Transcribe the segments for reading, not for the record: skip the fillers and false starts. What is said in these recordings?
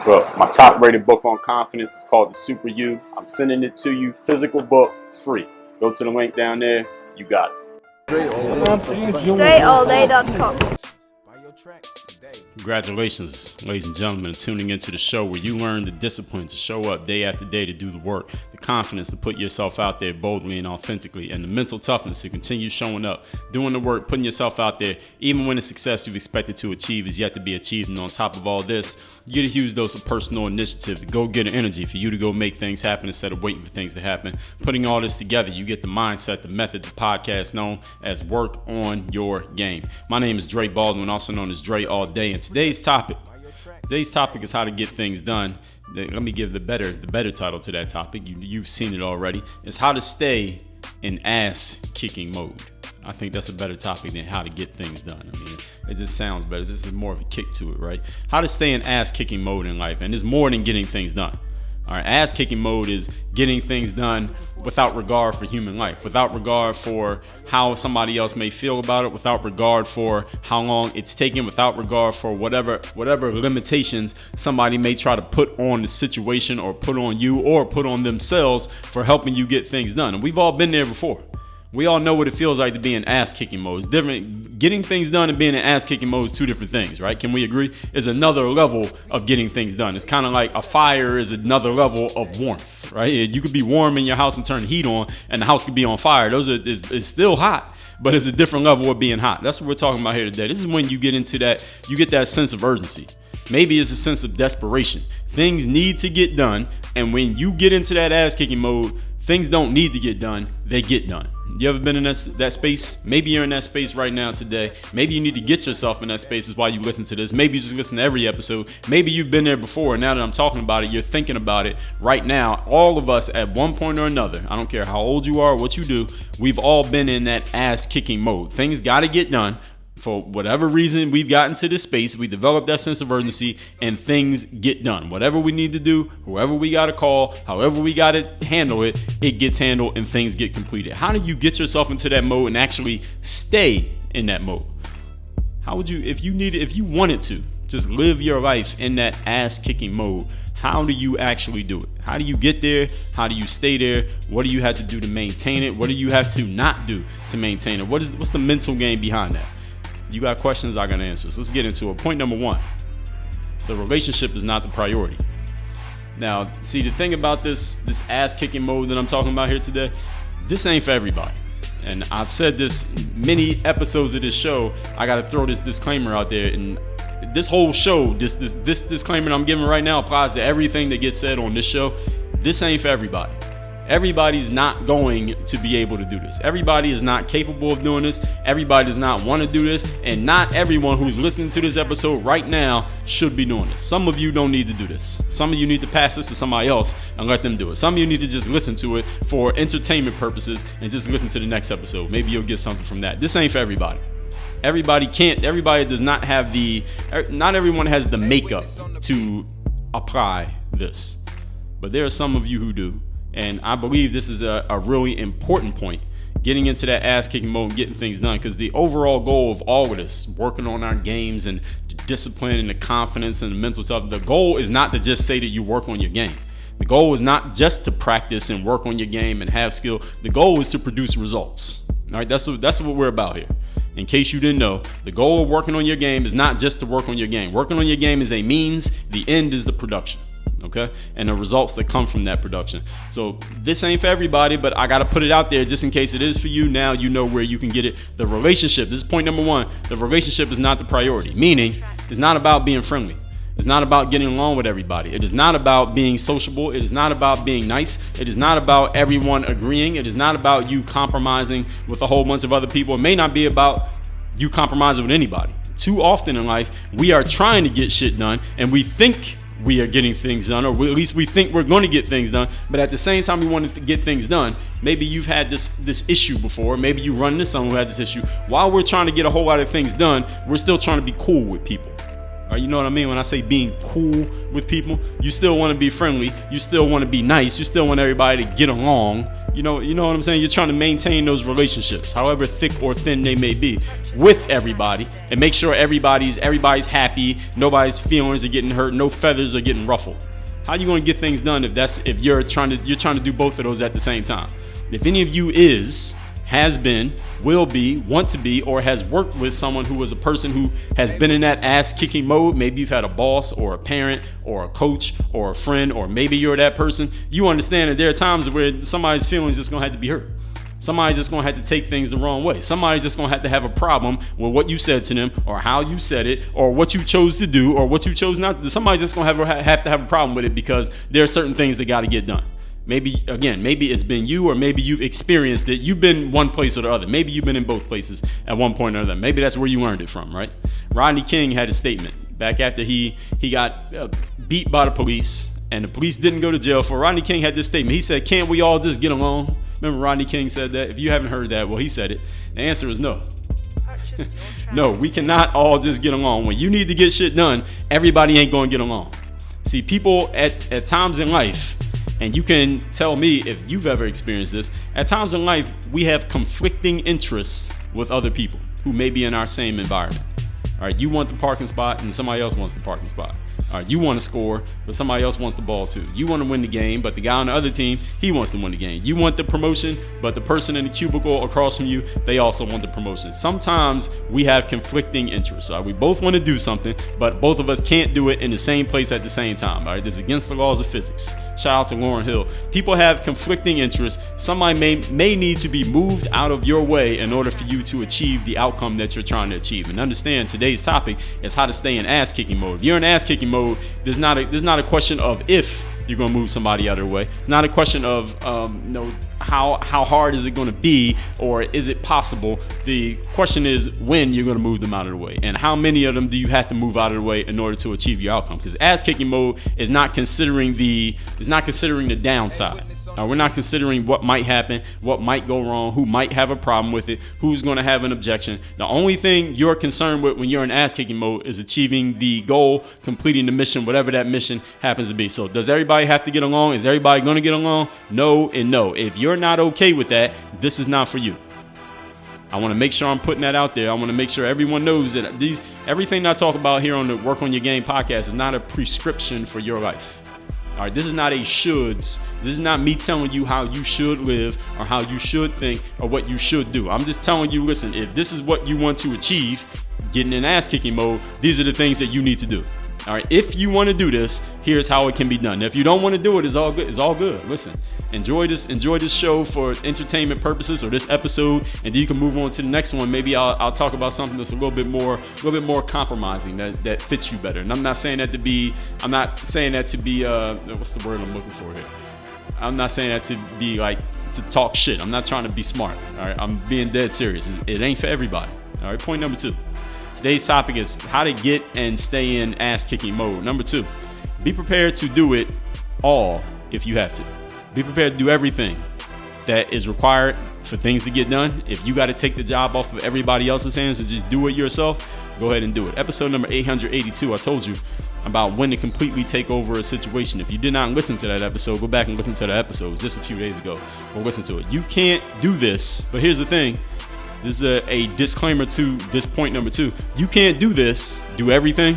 Well, my top rated book on confidence is called The Super You. I'm sending it to you, physical book, free. Go to the link down there. You got it. DreAllDay.com. Congratulations, ladies and gentlemen, tuning into the show where you learn the discipline to show up day after day to do the work, the confidence to put yourself out there boldly and authentically, and the mental toughness to continue showing up, doing the work, putting yourself out there, even when the success you've expected to achieve is yet to be achieved. And on top of all this, you get a huge dose of personal initiative, the go-getter energy for you to go make things happen instead of waiting for things to happen. Putting all this together, you get the mindset, the method, the podcast known as Work on Your Game. My name is Dre Baldwin, also known as Dre All Day, and today's topic is how to get things done. Let me give the better title to that topic. You've seen it already. It's how to stay in ass-kicking mode. I think that's a better topic than how to get things done. I mean, it just sounds better. This is more of a kick to it, right? How to stay in ass-kicking mode in life, and it's more than getting things done. All right, ass-kicking mode is getting things done without regard for human life, without regard for how somebody else may feel about it, without regard for how long it's taken, without regard for whatever limitations somebody may try to put on the situation or put on you or put on themselves for helping you get things done. And we've all been there before. We all know what it feels like to be in ass-kicking mode. It's different. Getting things done and being in ass-kicking mode is two different things, right? Can we agree? It's another level of getting things done. It's kind of like a fire is another level of warmth, right? You could be warm in your house and turn the heat on, and the house could be on fire. It's still hot, but it's a different level of being hot. That's what we're talking about here today. This is when you get into that, you get that sense of urgency. Maybe it's a sense of desperation. Things need to get done, and when you get into that ass-kicking mode, things don't need to get done, they get done. You ever been in that space? Maybe you're in that space right now today. Maybe you need to get yourself in that space is why you listen to this. Maybe you just listen to every episode. Maybe you've been there before, and now that I'm talking about it, you're thinking about it right now. All of us at one point or another, I don't care how old you are, what you do, we've all been in that ass-kicking mode. Things got to get done. For whatever reason, we've gotten to this space, we developed that sense of urgency, and things get done. Whatever we need to do, whoever we got to call, however we got to handle it, it gets handled and things get completed. How do you get yourself into that mode and actually stay in that mode? How would you, if you wanted to, just live your life in that ass-kicking mode? How do you actually do it? How do you get there? How do you stay there? What do you have to do to maintain it? What do you have to not do to maintain it? What's the mental game behind that? You got questions, I got answers. Let's get into it. Point number one, the relationship is not the priority. Now, see, the thing about this ass-kicking mode that I'm talking about here today, this ain't for everybody. And I've said this many episodes of this show. I got to throw this disclaimer out there. And this whole show, this disclaimer that I'm giving right now applies to everything that gets said on this show. This ain't for everybody. Everybody's not going to be able to do this. Everybody is not capable of doing this. Everybody does not want to do this. And not everyone who's listening to this episode right now should be doing this. Some of you don't need to do this. Some of you need to pass this to somebody else and let them do it. Some of you need to just listen to it for entertainment purposes and just listen to the next episode. Maybe you'll get something from that. This ain't for everybody. Everybody does not have not everyone has the makeup to apply this. But there are some of you who do. And I believe this is a really important point, getting into that ass-kicking mode and getting things done, because the overall goal of all of this, working on our games and the discipline and the confidence and the mental stuff, the goal is not to just say that you work on your game. The goal is not just to practice and work on your game and have skill. The goal is to produce results. All right, that's what we're about here. In case you didn't know, the goal of working on your game is not just to work on your game. Working on your game is a means. The end is the production. Okay, and the results that come from that production. So this ain't for everybody, but I got to put it out there just in case it is for you. Now you know where you can get it. The relationship, this is point number one. The relationship is not the priority, meaning it's not about being friendly. It's not about getting along with everybody. It is not about being sociable. It is not about being nice. It is not about everyone agreeing. It is not about you compromising with a whole bunch of other people. It may not be about you compromising with anybody. Too often in life, we are trying to get shit done, and we think we are getting things done, or at least we think we're going to get things done, but at the same time we want to get things done. Maybe you've had this issue before. Maybe you run into someone who had this issue. While we're trying to get a whole lot of things done, we're still trying to be cool with people. Or you know what I mean when I say being cool with people? You still want to be friendly. You still want to be nice. You still want everybody to get along. You know what I'm saying? You're trying to maintain those relationships, however thick or thin they may be, with everybody, and make sure everybody's happy. Nobody's feelings are getting hurt. No feathers are getting ruffled. How you going to get things done if you're trying to do both of those at the same time? If any of you has been, will be, want to be, or has worked with someone who was a person who has been in that ass-kicking mode, maybe you've had a boss or a parent or a coach or a friend, or maybe you're that person, you understand that there are times where somebody's feelings just going to have to be hurt. Somebody's just going to have to take things the wrong way. Somebody's just going to have a problem with what you said to them, or how you said it, or what you chose to do, or what you chose not to do. Somebody's just going to have to have a problem with it because there are certain things that got to get done. Maybe it's been you, or maybe you've experienced it. You've been one place or the other. Maybe you've been in both places at one point or another. Maybe that's where you learned it from, right? Rodney King had a statement back after he got beat by the police, and the police didn't go to jail for. Rodney King had this statement. He said, "Can't we all just get along?" Remember Rodney King said that? If you haven't heard that, well, he said it. The answer is no. No, we cannot all just get along. When you need to get shit done, everybody ain't going to get along. See, people at times in life, and you can tell me if you've ever experienced this, at times in life, we have conflicting interests with other people who may be in our same environment. All right, you want the parking spot and somebody else wants the parking spot. All right, you want to score, but somebody else wants the ball too. You want to win the game, but the guy on the other team, he wants to win the game. You want the promotion, but the person in the cubicle across from you, they also want the promotion. Sometimes we have conflicting interests. We both want to do something, but both of us can't do it in the same place at the same time. All right, this is against the laws of physics. Shout out to Lauryn Hill. People have conflicting interests. Somebody may need to be moved out of your way in order for you to achieve the outcome that you're trying to achieve. And understand, today's topic is how to stay in ass-kicking mode. If you're in ass-kicking mode, there's not a question of if you're going to move somebody out of the way. It's not a question of how hard is it going to be, or is it possible. The question is when you're going to move them out of the way, and how many of them do you have to move out of the way in order to achieve your outcome. Because ass-kicking mode is not considering the downside. We're not considering what might happen, what might go wrong, who might have a problem with it, who's going to have an objection. The only thing you're concerned with when you're in ass-kicking mode is achieving the goal, completing the mission, whatever that mission happens to be. So does everybody have to get along? Is everybody going to get along? No and no. If you're not okay with that, this is not for you. I want to make sure I'm putting that out there. I want to make sure everyone knows that everything I talk about here on the Work on Your Game podcast is not a prescription for your life. All right, this is not a shoulds. This is not me telling you how you should live or how you should think or what you should do. I'm just telling you, listen, if this is what you want to achieve, getting in ass-kicking mode, these are the things that you need to do. All right, if you want to do this, here's how it can be done. If you don't want to do it, it's all good. It's all good. Listen, enjoy this show for entertainment purposes, or this episode, and then you can move on to the next one. Maybe I'll talk about something that's a little bit more compromising that fits you better. And I'm not saying that to be what's the word I'm looking for here? I'm not saying that to be like to talk shit. I'm not trying to be smart. All right, I'm being dead serious. It ain't for everybody. All right, point number 2. Today's topic is how to get and stay in ass-kicking mode. Number 2, be prepared to do it all if you have to. Be prepared to do everything that is required for things to get done. If you got to take the job off of everybody else's hands and just do it yourself, go ahead and do it. Episode number 882, I told you about when to completely take over a situation. If you did not listen to that episode, go back and listen to that episode. It was just a few days ago. Go listen to it. You can't do this, but here's the thing. This is a disclaimer to this point number 2. You can't do everything,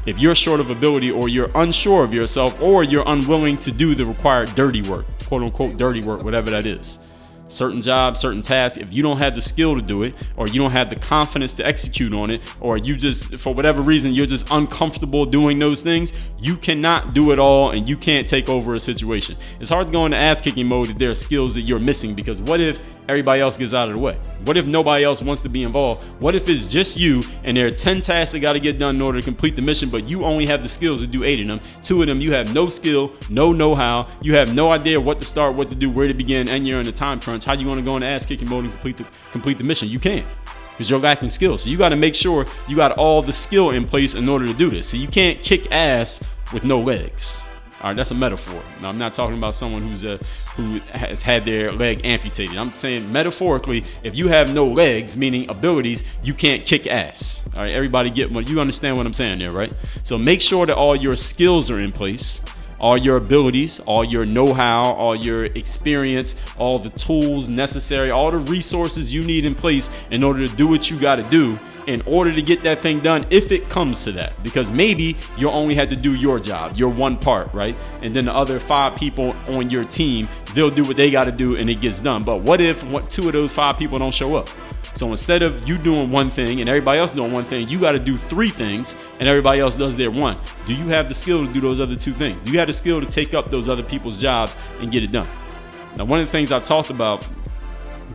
if you're short of ability, or you're unsure of yourself, or you're unwilling to do the required dirty work, quote unquote dirty work, whatever that is. Certain jobs, certain tasks, if you don't have the skill to do it, or you don't have the confidence to execute on it, or you just, for whatever reason, you're just uncomfortable doing those things, you cannot do it all, and you can't take over a situation. It's hard to go into ass-kicking mode if there are skills that you're missing, because what if everybody else gets out of the way? What if nobody else wants to be involved? What if it's just you, and there are 10 tasks that got to get done in order to complete the mission, but you only have the skills to do 8 of them? 2 of them, you have no skill, no know-how, you have no idea what to start, what to do, where to begin, and you're in a time crunch. How you going to go into ass-kicking mode and complete the mission? You can't, because you're lacking skill. So you got to make sure you got all the skill in place in order to do this. So you can't kick ass with no legs. All right, that's a metaphor. Now, I'm not talking about someone who has had their leg amputated. I'm saying metaphorically, if you have no legs, meaning abilities, you can't kick ass. All right, everybody you understand what I'm saying there, right? So make sure that all your skills are in place, all your abilities, all your know-how, all your experience, all the tools necessary, all the resources you need in place in order to do what you got to do in order to get that thing done, if it comes to that. Because maybe you only had to do your job, your one part, right? And then the other 5 people on your team, they'll do what they got to do and it gets done. But what if 2 of those 5 people don't show up? So instead of you doing one thing and everybody else doing one thing, you got to do 3 things and everybody else does their one. Do you have the skill to do those other 2 things? Do you have the skill to take up those other people's jobs and get it done? Now, one of the things I talked about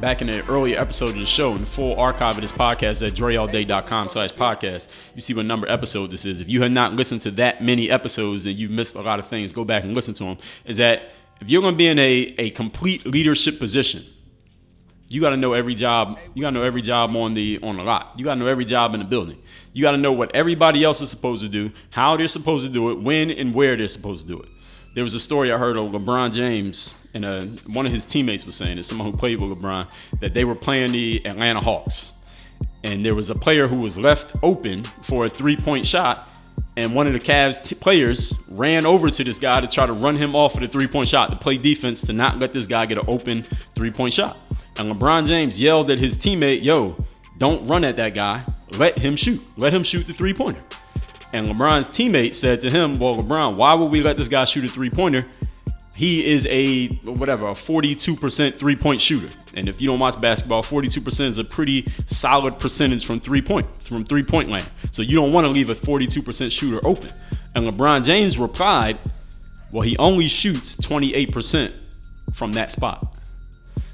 back in an earlier episode of the show, in the full archive of this podcast at dreallday.com/podcast, you see what number episode this is. If you have not listened to that many episodes, then you've missed a lot of things. Go back and listen to them. Is that if you're going to be in a complete leadership position, you got to know every job. You got to know every job on the lot. You got to know every job in the building. You got to know what everybody else is supposed to do, how they're supposed to do it, when and where they're supposed to do it. There was a story I heard of LeBron James, and one of his teammates was saying, it's someone who played with LeBron, that they were playing the Atlanta Hawks. And there was a player who was left open for a 3-point shot, and one of the Cavs players ran over to this guy to try to run him off of the 3-point shot, to play defense, to not let this guy get an open 3-point shot. And LeBron James yelled at his teammate, yo, don't run at that guy. Let him shoot. Let him shoot the 3-pointer. And LeBron's teammate said to him, well, LeBron, why would we let this guy shoot a 3-pointer? He is a 42% 3-point shooter. And if you don't watch basketball, 42% is a pretty solid percentage from 3-point land. So you don't want to leave a 42% shooter open. And LeBron James replied, well, he only shoots 28% from that spot.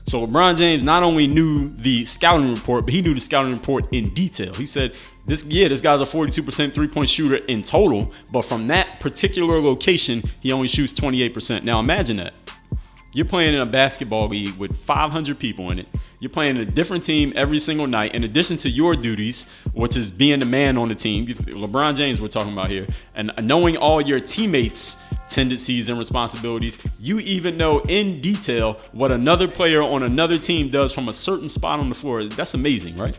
So LeBron James not only knew the scouting report, but he knew the scouting report in detail. He said, this guy's a 42% 3-point shooter in total, but from that particular location, he only shoots 28%. Now imagine that. You're playing in a basketball league with 500 people in it. You're playing a different team every single night. In addition to your duties, which is being the man on the team, LeBron James we're talking about here, and knowing all your teammates' tendencies and responsibilities, you even know in detail what another player on another team does from a certain spot on the floor. That's amazing, right?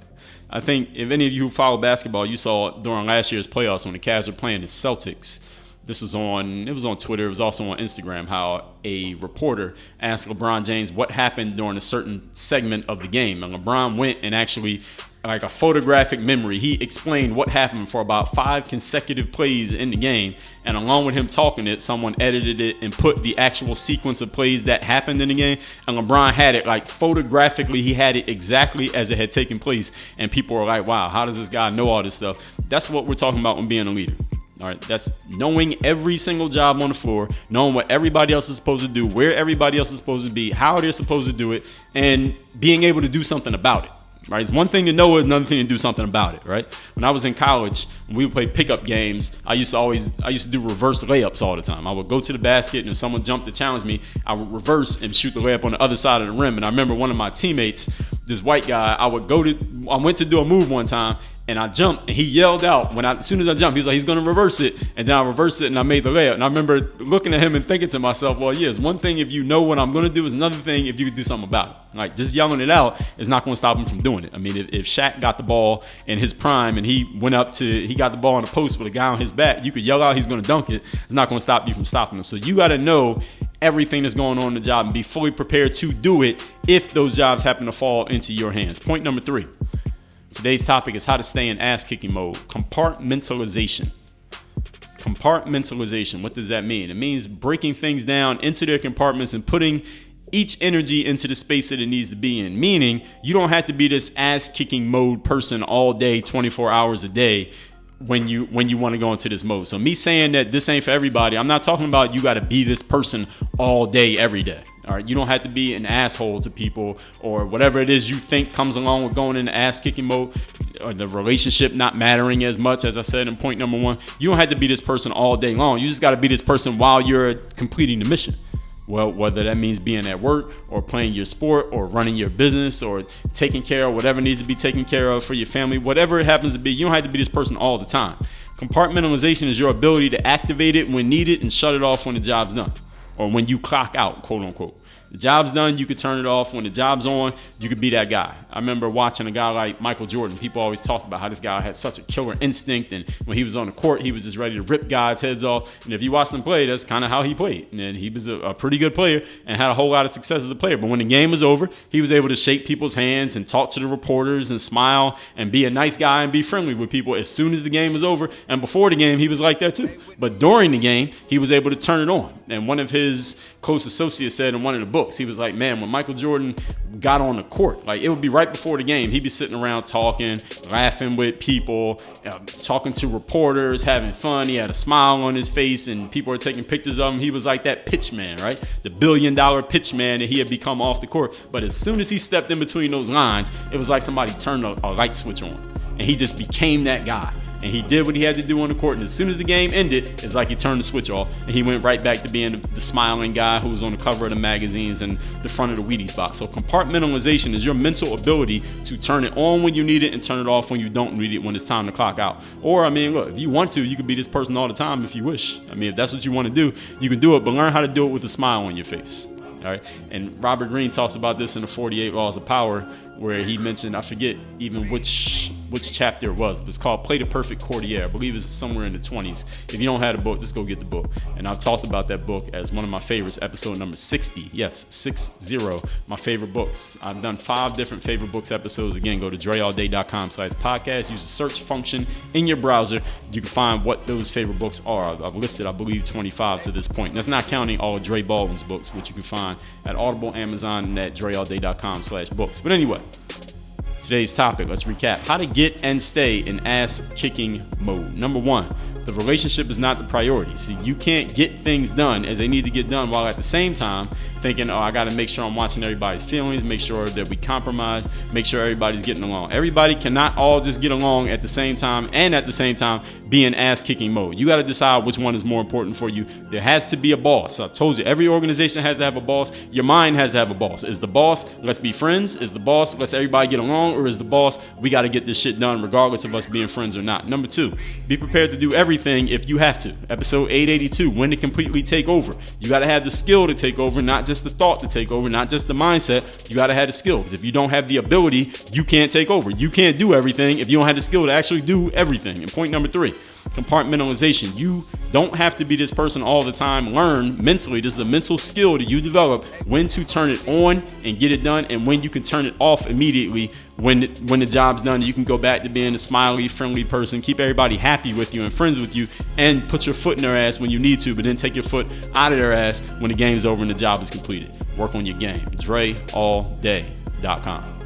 I think if any of you who follow basketball, you saw during last year's playoffs when the Cavs were playing the Celtics. It was on Twitter, it was also on Instagram, how a reporter asked LeBron James what happened during a certain segment of the game. And LeBron went and actually, like a photographic memory, he explained what happened for about 5 consecutive plays in the game. And along with him talking it, someone edited it and put the actual sequence of plays that happened in the game. And LeBron had it like photographically, he had it exactly as it had taken place. And people were like, wow, how does this guy know all this stuff? That's what we're talking about when being a leader. All right, that's knowing every single job on the floor, knowing what everybody else is supposed to do, where everybody else is supposed to be, how they're supposed to do it, and being able to do something about it. Right, it's one thing to know it, another thing to do something about it. Right, when I was in college, when we would play pickup games, I used to do reverse layups all the time. I would go to the basket, and if someone jumped to challenge me, I would reverse and shoot the layup on the other side of the rim. And I remember one of my teammates, this white guy, I went to do a move one time, and I jumped, and he yelled out as soon as I jumped, he's like, he's gonna reverse it, and then I reversed it, and I made the layup. And I remember looking at him and thinking to myself, well, yeah, it's one thing if you know what I'm gonna do, it's another thing if you can do something about it. Like, just yelling it out is not gonna stop him from doing it. I mean, if Shaq got the ball in his prime and he got the ball on the post with a guy on his back, you could yell out he's gonna dunk it. It's not gonna stop you from stopping him. So you gotta know everything that's going on in the job and be fully prepared to do it if those jobs happen to fall into your hands. Point number 3. Today's topic is how to stay in ass-kicking mode. Compartmentalization. Compartmentalization. What does that mean? It means breaking things down into their compartments and putting each energy into the space that it needs to be in. Meaning, you don't have to be this ass-kicking mode person all day, 24 hours a day when you want to go into this mode. So me saying that this ain't for everybody, I'm not talking about you got to be this person all day, every day. All right, you don't have to be an asshole to people or whatever it is you think comes along with going into ass-kicking mode, or the relationship not mattering as much, as I said in point number 1. You don't have to be this person all day long. You just got to be this person while you're completing the mission. Well, whether that means being at work or playing your sport or running your business or taking care of whatever needs to be taken care of for your family, whatever it happens to be, you don't have to be this person all the time. Compartmentalization is your ability to activate it when needed and shut it off when the job's done, or when you clock out, quote unquote. The job's done, you could turn it off. When the job's on, you could be that guy. I remember watching a guy like Michael Jordan. People always talked about how this guy had such a killer instinct, and when he was on the court, he was just ready to rip guys' heads off. And if you watched him play, that's kind of how he played. And he was a pretty good player and had a whole lot of success as a player. But when the game was over, he was able to shake people's hands and talk to the reporters and smile and be a nice guy and be friendly with people as soon as the game was over. And before the game, he was like that too. But during the game, he was able to turn it on. And one of his close associates said in one of the books, he was like, man, when Michael Jordan got on the court, like it would be right before the game, he'd be sitting around talking, laughing with people, talking to reporters, having fun. He had a smile on his face and people were taking pictures of him. He was like that pitch man, right? The $1 billion pitch man that he had become off the court. But as soon as he stepped in between those lines, it was like somebody turned a light switch on and he just became that guy. And he did what he had to do on the court. And as soon as the game ended, it's like he turned the switch off. And he went right back to being the smiling guy who was on the cover of the magazines and the front of the Wheaties box. So compartmentalization is your mental ability to turn it on when you need it and turn it off when you don't need it, when it's time to clock out. Or, I mean, look, if you want to, you could be this person all the time if you wish. I mean, if that's what you want to do, you can do it. But learn how to do it with a smile on your face. All right. And Robert Greene talks about this in the 48 Laws of Power, where he mentioned, I forget even which chapter it was, but it's called Play the Perfect Courtier. I believe it's somewhere in the 20s. If you don't have the book, just go get the book. And I've talked about that book as one of my favorites, episode number 60. Yes, 60, my favorite books. I've done 5 different favorite books episodes. Again, go to dreallday.com/podcast. Use the search function in your browser. You can find what those favorite books are. I've listed, I believe, 25 to this point. That's not counting all of Dre Baldwin's books, which you can find at Audible, Amazon, and at dreallday.com/books. But anyway, today's topic, let's recap. How to get and stay in ass-kicking mode. Number 1, the relationship is not the priority. See, you can't get things done as they need to get done while at the same time thinking, oh, I got to make sure I'm watching everybody's feelings, make sure that we compromise, make sure everybody's getting along. Everybody cannot all just get along at the same time and at the same time be in ass-kicking mode. You got to decide which one is more important for you. There has to be a boss. I told you, every organization has to have a boss. Your mind has to have a boss. Is the boss, let's be friends? Is the boss, let's everybody get along? Or is the boss, we got to get this shit done regardless of us being friends or not? Number 2, be prepared to do everything if you have to. Episode 882, when to completely take over. You got to have the skill to take over, not just the thought to take over, not just the mindset. You got to have the skill, because if you don't have the ability, you can't take over. You can't do everything if you don't have the skill to actually do everything. And point number 3, compartmentalization. You don't have to be this person all the time. Learn mentally. This is a mental skill that you develop when to turn it on and get it done, and when you can turn it off immediately when the job's done. You can go back to being a smiley, friendly person, keep everybody happy with you and friends with you, and put your foot in their ass when you need to, but then take your foot out of their ass when the game's over and the job is completed. Work on your game. DreAllDay.com.